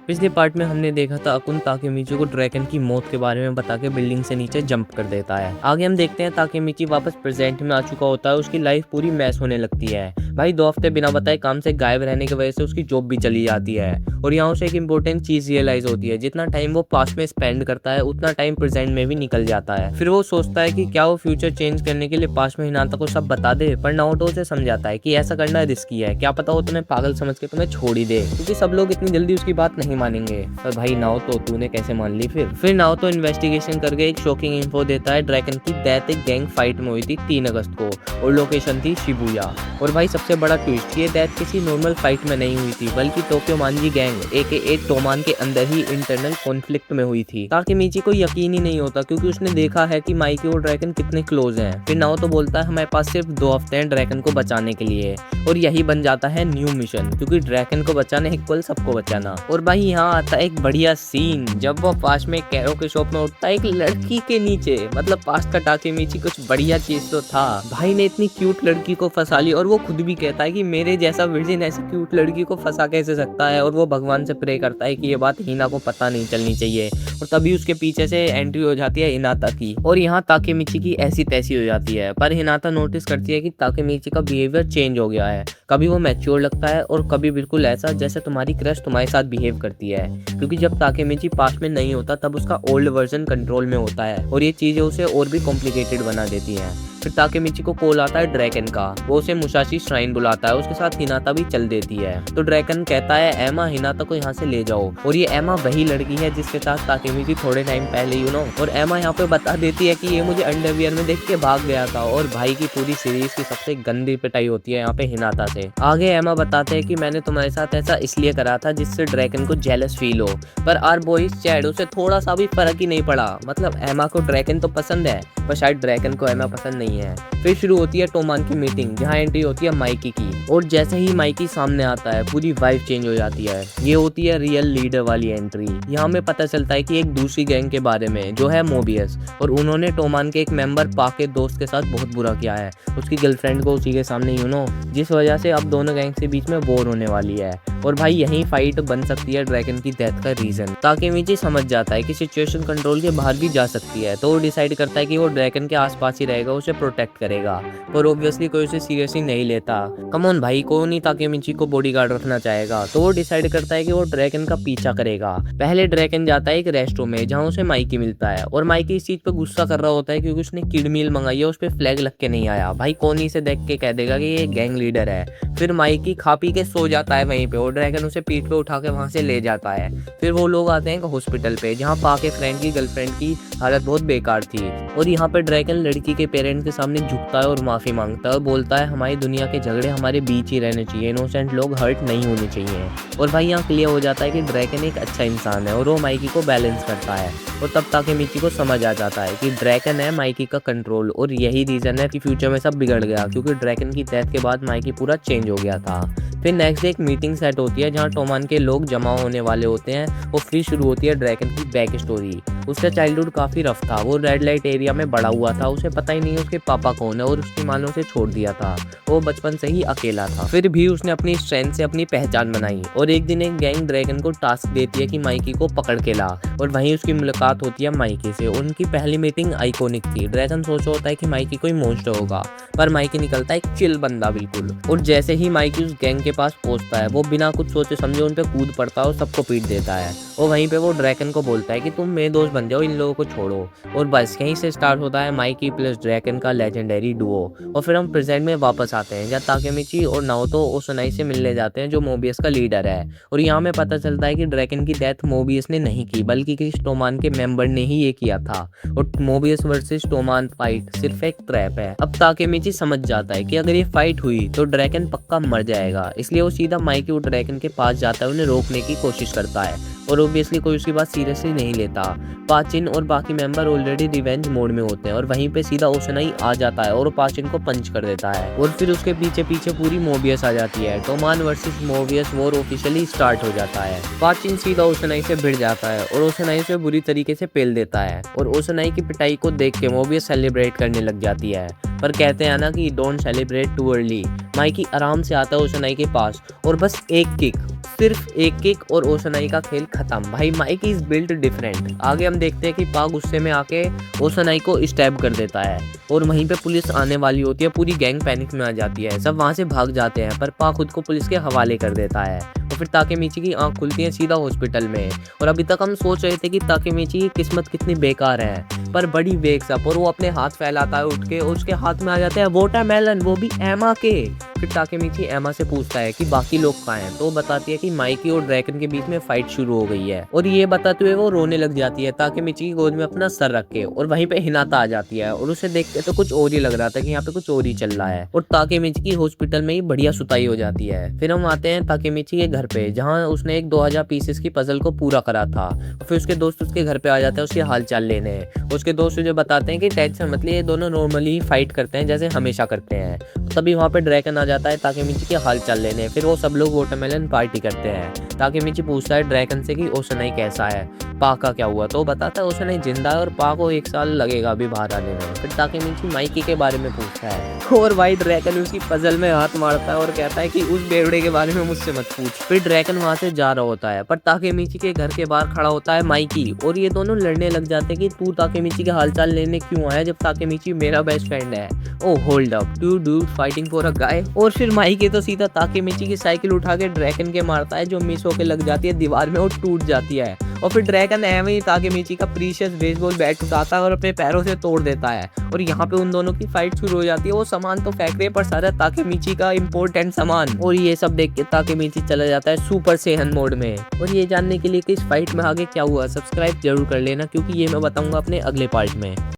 पिछले पार्ट में हमने देखा था अकुन ताकेमिची को ड्रैगन की मौत के बारे में बता के बिल्डिंग से नीचे जंप कर देता है। आगे हम देखते हैं ताकेमिची वापस प्रेजेंट में आ चुका होता है। उसकी लाइफ पूरी मैस होने लगती है। भाई 2 हफ्ते बिना बताए काम से गायब रहने की वजह से उसकी जॉब भी चली जाती है और यहाँ उसे एक इम्पोर्टेंट चीज रियलाइज होती है, जितना टाइम वो पास्ट में स्पेंड करता है उतना टाइम प्रेजेंट में भी निकल जाता है। फिर वो सोचता है कि क्या वो फ्यूचर चेंज करने के लिए पास्ट में हिनाता को सब बता दे, पर नाओटो उसे समझाता है कि ऐसा करना रिस्की है, क्या पता वो तुम्हें पागल समझ के तुम्हें छोड़ ही दे, क्योंकि सब लोग इतनी जल्दी उसकी बात नहीं मानेंगे। पर भाई नाओटो तूने कैसे मान ली? फिर नाओटो इन्वेस्टिगेशन करके एक शॉकिंग इन्फो देता है। ड्रैगन की डेथ एक गैंग फाइट में हुई थी 3 अगस्त को और लोकेशन थी शिबुया। और भाई सबसे बड़ा ट्विस्ट, ये डेथ किसी नॉर्मल फाइट में नहीं हुई थी, बल्कि टोक्यो मांजी गैंग एके टोमान के अंदर ही इंटरनल कॉन्फ्लिक्ट में हुई थी। ताकेमिची को यकीन ही नहीं होता, क्योंकि उसने देखा है कि माइकी और ड्रैगन कितने क्लोज हैं। फिर नाओटो बोलता है हमारे पास सिर्फ 2 हफ्ते हैं ड्रैगन को बचाने के लिए, और यही बन जाता है न्यू मिशन, क्योंकि ड्रैगन को बचाना इक्वल सबको बचाना। और भाई यहाँ आता है एक बढ़िया सीन, जब वो पास में कैरो के शॉप में उठता है एक लड़की के नीचे। मतलब पास का ताकेमिची कुछ बढ़िया चीज तो था, भाई ने इतनी क्यूट लड़की को फंसा ली, और वो खुद भी कहता है कि मेरे जैसा वर्जिन ऐसी क्यूट लड़की को फंसा कैसे सकता है। और वो भगवान से प्रे करता है कि ये बात हिना को पता नहीं चलनी चाहिए। और तभी उसके पीछे से एंट्री हो जाती है हिनाता की, और यहाँ ताकेमिची की ऐसी तैसी हो जाती है। पर हिनाता नोटिस करती है कि ताकेमिची का बिहेवियर चेंज हो गया है। कभी वो मैच्योर लगता है और कभी बिल्कुल ऐसा जैसे तुम्हारी क्रश तुम्हारे साथ बिहेव करती है, क्योंकि जब ताकेमिची पास में नहीं होता तब उसका ओल्ड वर्जन कंट्रोल में होता है, और ये चीजें उसे और भी कॉम्प्लिकेटेड बना देती हैं। फिर ताकेमिची को कॉल आता है ड्रैगन का, वो उसे मुसाशी श्राइन बुलाता है, उसके साथ हिनाता भी चल देती है। तो ड्रैगन कहता है एमा हिनाता को यहाँ से ले जाओ, और ये एमा वही लड़की है जिसके साथ ताकेमिची थोड़े टाइम पहले और एमा यहाँ पे बता देती है कि ये मुझे अंडरवियर में देख के भाग गया था। और भाई की पूरी सीरीज की सबसे गंदी पिटाई होती है यहाँ पे हिनाता से। आगे एमा बताते हैं कि मैंने तुम्हारे साथ ऐसा इसलिए करा था जिससे ड्रैगन को जेलस फील हो, पर आर बॉयज चैड उसे थोड़ा सा भी फर्क ही नहीं पड़ा। मतलब एमा को ड्रैगन तो पसंद है, पर शायद ड्रैगन को एमा पसंद नहीं है। फिर शुरू होती है टोमान की मीटिंग, जहाँ एंट्री होती है माइकी की, और जैसे ही माइकी सामने आता है पूरी वाइब चेंज हो जाती है। ये होती है रियल लीडर वाली एंट्री। यहाँ हमें पता चलता है कि एक दूसरी गैंग के बारे में जो है मोबियस, और उन्होंने टोमान के एक मेंबर पा के दोस्त के साथ बहुत बुरा किया है, उसकी गर्लफ्रेंड को उसी के सामने जिस वजह से अब दोनों गैंग के बीच में वॉर होने वाली है। और भाई यही फाइट बन सकती है ड्रैगन की डेथ का रीजन। ताकेमिची समझ जाता है कि सिचुएशन कंट्रोल के बाहर भी जा सकती है, तो वो डिसाइड करता है कि वो ड्रैगन के आसपास ही रहेगा, उसे प्रोटेक्ट करेगा। पर ऑब्वियसली कोई उसे सीरियसली नहीं लेता। कम ऑन भाई, कौन ही ताकेमिची को बॉडीगार्ड रखना चाहेगा। तो वो डिसाइड करता है कि वो ड्रैगन का पीछा करेगा। पहले ड्रैगन जाता है एक रेस्टोरेंट में, जहाँ उसे माइकी मिलता है, और माइकी इस चीज पे गुस्सा कर रहा होता है क्योंकि उसने किड मील मंगाई है, उस पे फ्लैग लग के नहीं आया। भाई कौन ही से देख के कह देगा कि ये गैंग लीडर है। फिर माइकी खा पी के सो जाता है वहीं पे, और ड्रैगन उसे पीठ पे उठा के वहां से ले जाता है। फिर वो लोग आते हैं हॉस्पिटल पे, जहाँ पा के फ्रेंड की गर्लफ्रेंड की हालत बहुत बेकार थी, और यहाँ पे ड्रैगन लड़की के पेरेंट्स के सामने झुकता है और माफी मांगता है, और बोलता है हमारी दुनिया के झगड़े हमारे बीच ही रहने चाहिए, इनोसेंट लोग हर्ट नहीं होने चाहिए। और भाई यहाँ क्लियर हो जाता है कि ड्रैगन एक अच्छा इंसान है, और वो माइकी को बैलेंस करता है। और तब ताकेमिची को समझ आ जाता है कि ड्रैगन है माइकी का कंट्रोल, और यही रीजन है कि फ्यूचर में सब बिगड़ गया, क्योंकि ड्रैगन की डेथ के बाद माइकी पूरा चेंज हो गया था। फिर नेक्स्ट डे एक मीटिंग सेट होती है, जहाँ टोमान के लोग जमा होने वाले होते हैं, और फिर शुरू होती है ड्रैगन की बैक स्टोरी। उसका चाइल्डहुड काफी रफ था, वो रेड लाइट एरिया में बड़ा हुआ था, उसे पता ही नहीं उसके पापा कौन है, और उसकी माँ ने उसे छोड़ दिया था, वो बचपन से ही अकेला था। फिर भी उसने अपनी स्ट्रेंथ से अपनी पहचान बनाई, और एक दिन एक गैंग ड्रैगन को टास्क देती है कि माइकी को पकड़ के ला, और वहीं उसकी मुलाकात होती है माइकी से। उनकी पहली मीटिंग आइकॉनिक थी। ड्रैगन सोच होता है कि माइकी कोई मॉन्स्टर होगा, पर माइकी निकलता है एक चिल बंदा बिल्कुल। और जैसे ही माइकी उस गैंग के पास पहुंचता है, वो बिना कुछ सोचे समझे उन पे कूद पड़ता है और सबको पीट देता है। और वहीं पे वो ड्रैगन को बोलता है कि तुम मेरे दोस्त बन जाओ, इन लोगों को छोड़ो। और बस यहीं से स्टार्ट होता है माइकी प्लस ड्रैगन का लेजेंडरी डुओ। और फिर हम प्रेजेंट में वापस आते हैं, जहाँ ताकेमिची और नाओटो ओसुनाई से मिलने जाते हैं, जो मोबियस का लीडर है। और यहाँ में पता चलता है कि ड्रैगन की डेथ मोबियस ने नहीं की, बल्कि किसी टोमान के मेंबर ने ही ये किया था, और मोबियस वर्सेस टोमान फाइट सिर्फ एक ट्रैप है। अब ताकेमिची समझ जाता है कि अगर ये फाइट हुई तो ड्रैगन पक्का मर जाएगा, इसलिए वो सीधा माइकी और ड्रैगन के पास जाता है, उन्हें रोकने की कोशिश करता है। और ऑब्वियसली कोई उसकी बात सीरियसली नहीं लेता। पाचिन और बाकी मेंबर ऑलरेडी रिवेंज मोड में होते हैं, और वहीं पे सीधा ओसुनाई आ जाता है और पाचिन को पंच कर देता है। और फिर उसके पीछे पीछे पूरी मोबियस आ जाती है। Toman versus Moebius war officially start हो जाता है। पाचिन सीधा ओसुनाई से भिड़ जाता है और ओसुनाई से बुरी तरीके से पेल देता है, और ओसुनाई की पिटाई को देख के मोबियस सेलिब्रेट करने लग जाती है। पर कहते हैं ना कि don't celebrate too early. Mikey आराम से आता है ओसुनाई के पास, और बस एक किक सिर्फ एक किक और ओसनाई का खेल खत्म। भाई माइकी इज बिल्ट डिफरेंट। आगे हम देखते हैं कि पा गुस्से में आके ओसनाई को स्टैब कर देता है और वहीं पे पुलिस आने वाली होती है। पूरी गैंग पैनिक में आ जाती है, सब वहां से भाग जाते हैं, पर पा खुद को पुलिस के हवाले कर देता है। और फिर ताकेमिची की आंख खुलती है सीधा हॉस्पिटल में। और अभी तक हम सोच रहे थे कि ताकेमिची की किस्मत कितनी बेकार है, पर बड़ी वेक्स अप और वो अपने हाथ फैलाता है उठ के, और उसके हाथ में आ जाता है वाटरमेलन, वो भी एमा के। फिर ताकेमिची एमा से पूछता है कि बाकी लोग कहाँ हैं, तो वो बताती है कि माइकी और ड्रैकन के बीच में फाइट शुरू हो गई है। और ये बताते हुए वो रोने लग जाती है ताकेमिची की गोद में अपना सर रख के। और वहीं पे हिनाता आ जाती है और उसे देख के तो कुछ और ही लग रहा था कि यहाँ पे कुछ और ही चल रहा है। और ताकेमिची की हॉस्पिटल में ही बढ़िया सुताई हो जाती है। फिर हम आते हैं ताकेमिची के घर पे, जहाँ उसने एक 2000 पीसेस की पजल को पूरा करा था। फिर उसके दोस्त उसके घर पे आ जाते हैं उसके हालचाल लेने। उसके दोस्त मुझे बताते हैं कि टेंशन मत ले, ये दोनों नॉर्मली फाइट करते हैं जैसे हमेशा करते हैं। तभी वहाँ पे ड्रैकन आ जाता है ताकेमिची के हालचाल लेने। फिर वो सब लोग वाटरमेलन पार्टी करते हैं। ताकेमिची पूछता है ड्रैकन से कि ओसनाई कैसा है, पा का क्या हुआ, तो बताता है ओसनाई जिंदा है और पा को 1 साल लगेगा अभी बाहर आने में। फिर ताकेमिची माइकी के बारे में पूछता है और भाई ड्रैकन उसकी पजल में हाथ मारता है और कहता है कि उस बेवड़े के बारे में मुझसे मत पूछ। फिर ड्रैकन वहाँ से जा रहा होता है, पर ताकेमिची के घर के बाहर खड़ा होता है माइकी, और ये दोनों लड़ने लग जाते हैं कि तू ताकेमिची के हालचाल लेने क्यों आया जब ताकेमिची मेरा बेस्ट फ्रेंड है। Oh hold up, two dude fighting for a guy. और फिर माइकी तो सीधा ताकेमिची की साइकिल उठा के ड्रैकन के मारता है, जो मिस होके लग जाती है दीवार में और टूट जाती है। और फिर ड्रैगन एवं ही ताकेमिची का प्रीशियस बेसबॉल बैट उठाता है और अपने पैरों से तोड़ देता है। और यहाँ पे उन दोनों की फाइट शुरू हो जाती है। वो सामान तो फेंक रहे हैं पर सारा ताकेमिची का इम्पोर्टेंट सामान। और ये सब देख के ताकेमिची चला जाता है सुपर सेहन मोड में। और ये जानने के लिए कि इस फाइट में आगे क्या हुआ, सब्सक्राइब जरूर कर लेना, क्योंकि ये मैं बताऊंगा अपने अगले पार्ट में।